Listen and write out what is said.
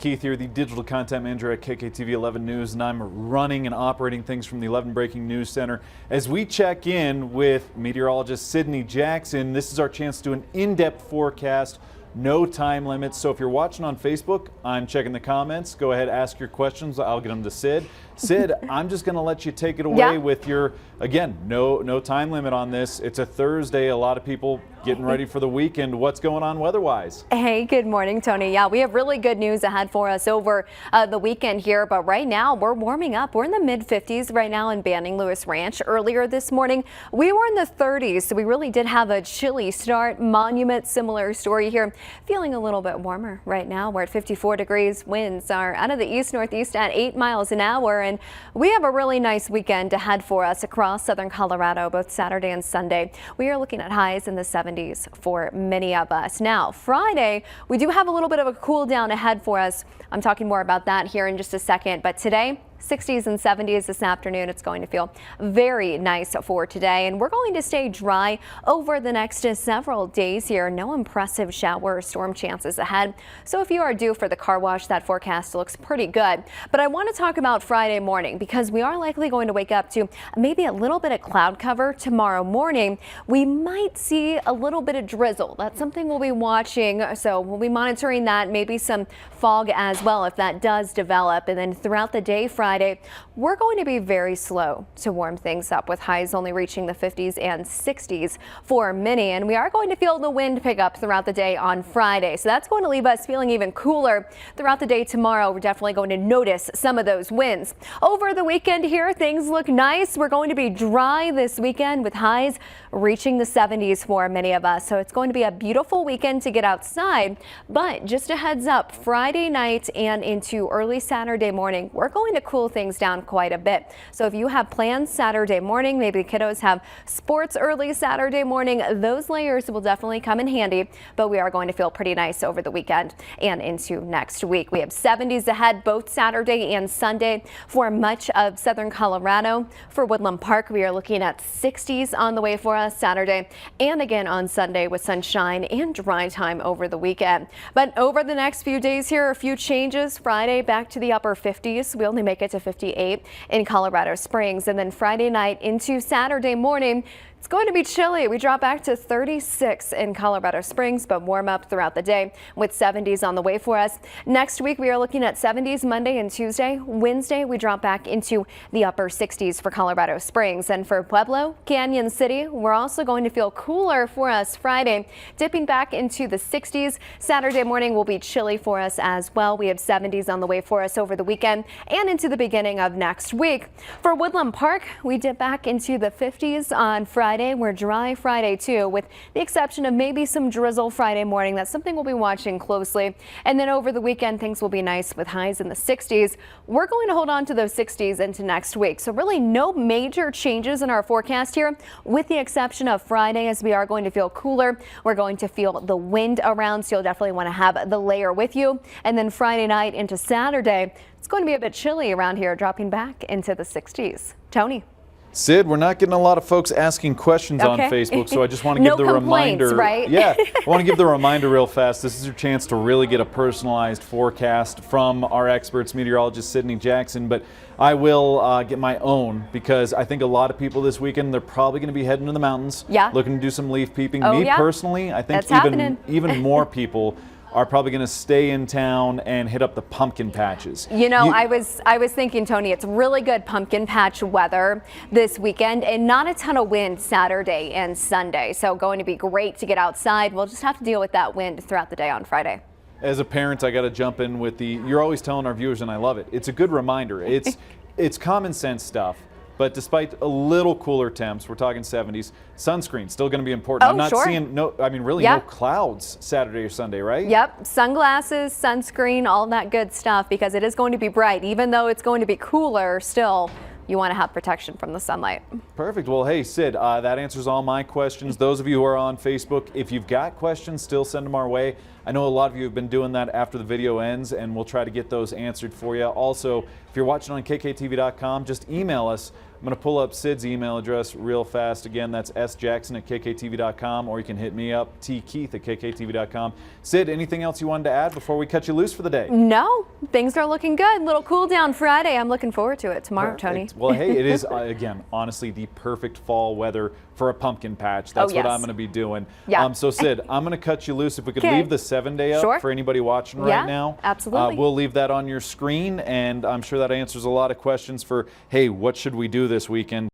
Keith here, the digital content manager at KKTV 11 News, and I'm running and operating things from the 11 Breaking News Center. As we check in with meteorologist Sydney Jackson, this is our chance to do an in-depth forecast, no time limits. So if you're watching on Facebook, I'm checking the comments. Go ahead, ask your questions. I'll get them to Sid. Sid, I'm just going to let you take it away with your, again, no time limit on this. It's a Thursday. A lot of people getting ready for the weekend. What's going on weather-wise? Hey, good morning, Tony. Yeah, we have really good news ahead for us over the weekend here, but right now we're warming up. We're in the mid-50s right now in Banning Lewis Ranch. Earlier this morning, we were in the 30s, so we really did have a chilly start. Monument, similar story here. Feeling a little bit warmer right now. We're at 54 degrees. Winds are out of the east-northeast at 8 miles an hour, and we have a really nice weekend ahead for us across southern Colorado, both Saturday and Sunday. We are looking at highs in the 70s for many of us. Now, Friday, we do have a little bit of a cool down ahead for us. I'm talking more about that here in just a second, but today, 60s and 70s this afternoon. It's going to feel very nice for today, and we're going to stay dry over the next several days here. No impressive shower or storm chances ahead. So if you are due for the car wash, that forecast looks pretty good. But I want to talk about Friday morning because we are likely going to wake up to maybe a little bit of cloud cover tomorrow morning. We might see a little bit of drizzle. That's something we'll be watching. So we'll be monitoring that, maybe some fog as well if that does develop. And then throughout the day Friday, we're going to be very slow to warm things up with highs only reaching the 50s and 60s for many. And we are going to feel the wind pick up throughout the day on Friday. So that's going to leave us feeling even cooler throughout the day tomorrow. We're definitely going to notice some of those winds. Over the weekend here, things look nice. We're going to be dry this weekend with highs reaching the 70s for many of us. So it's going to be a beautiful weekend to get outside. But just a heads up, Friday night and into early Saturday morning, we're going to cool things down quite a bit. So if you have plans Saturday morning, maybe kiddos have sports early Saturday morning, those layers will definitely come in handy, but we are going to feel pretty nice over the weekend and into next week. We have 70s ahead both Saturday and Sunday for much of southern Colorado. For Woodland Park, we are looking at 60s on the way for us Saturday and again on Sunday with sunshine and dry time over the weekend. But over the next few days here, a few changes. Friday back to the upper 50s. We only make it to 58 in Colorado Springs, and then Friday night into Saturday morning, it's going to be chilly. We drop back to 36 in Colorado Springs, but warm up throughout the day with 70s on the way for us. Next week, we are looking at 70s Monday and Tuesday. Wednesday, we drop back into the upper 60s for Colorado Springs. And for Pueblo, Canyon City, we're also going to feel cooler for us Friday, dipping back into the 60s. Saturday morning will be chilly for us as well. We have 70s on the way for us over the weekend and into the beginning of next week. For Woodland Park, we dip back into the 50s on Friday. We're dry Friday too, with the exception of maybe some drizzle Friday morning. That's something we'll be watching closely. And then over the weekend, things will be nice with highs in the 60s. We're going to hold on to those 60s into next week. So really no major changes in our forecast here, with the exception of Friday, as we are going to feel cooler. We're going to feel the wind around, so you'll definitely want to have the layer with you. And then Friday night into Saturday, it's going to be a bit chilly around here, dropping back into the 60s. Tony. Sid, we're not getting a lot of folks asking questions on Facebook, so I just want to give the reminder. Right? Yeah, I want to give the reminder real fast. This is your chance to really get a personalized forecast from our experts, meteorologist Sydney Jackson, but I will get my own because I think a lot of people this weekend, they're probably going to be heading to the mountains, looking to do some leaf peeping. Me personally, I think even more people are probably going to stay in town and hit up the pumpkin patches. You know, I was thinking, Tony, it's really good pumpkin patch weather this weekend and not a ton of wind Saturday and Sunday. So going to be great to get outside. We'll just have to deal with that wind throughout the day on Friday. As a parent, I got to jump in with you're always telling our viewers, and I love it. It's a good reminder. It's common sense stuff. But despite a little cooler temps, we're talking 70s, sunscreen still going to be important. I'm not seeing no clouds Saturday or Sunday, right? Yep, sunglasses, sunscreen, all that good stuff, because it is going to be bright. Even though it's going to be cooler, still you want to have protection from the sunlight. Perfect. Well, hey, Sid, that answers all my questions. Those of you who are on Facebook, if you've got questions, still send them our way. I know a lot of you have been doing that after the video ends, and we'll try to get those answered for you. Also, if you're watching on KKTV.com, just email us. I'm going to pull up Sid's email address real fast. Again, that's sjackson@kktv.com, or you can hit me up, tkeith@kktv.com. Sid, anything else you wanted to add before we cut you loose for the day? No, things are looking good. Little cool down Friday. I'm looking forward to it tomorrow, Tony. Perfect. Well, hey, it is, again, honestly, the perfect fall weather for a pumpkin patch. That's what yes. I'm going to be doing. Yeah. So, Sid, I'm going to cut you loose. If we could Okay. leave the 7-day up Sure. for anybody watching Yeah, right now. absolutely. We'll leave that on your screen, and I'm sure that answers a lot of questions for, hey, what should we do this weekend?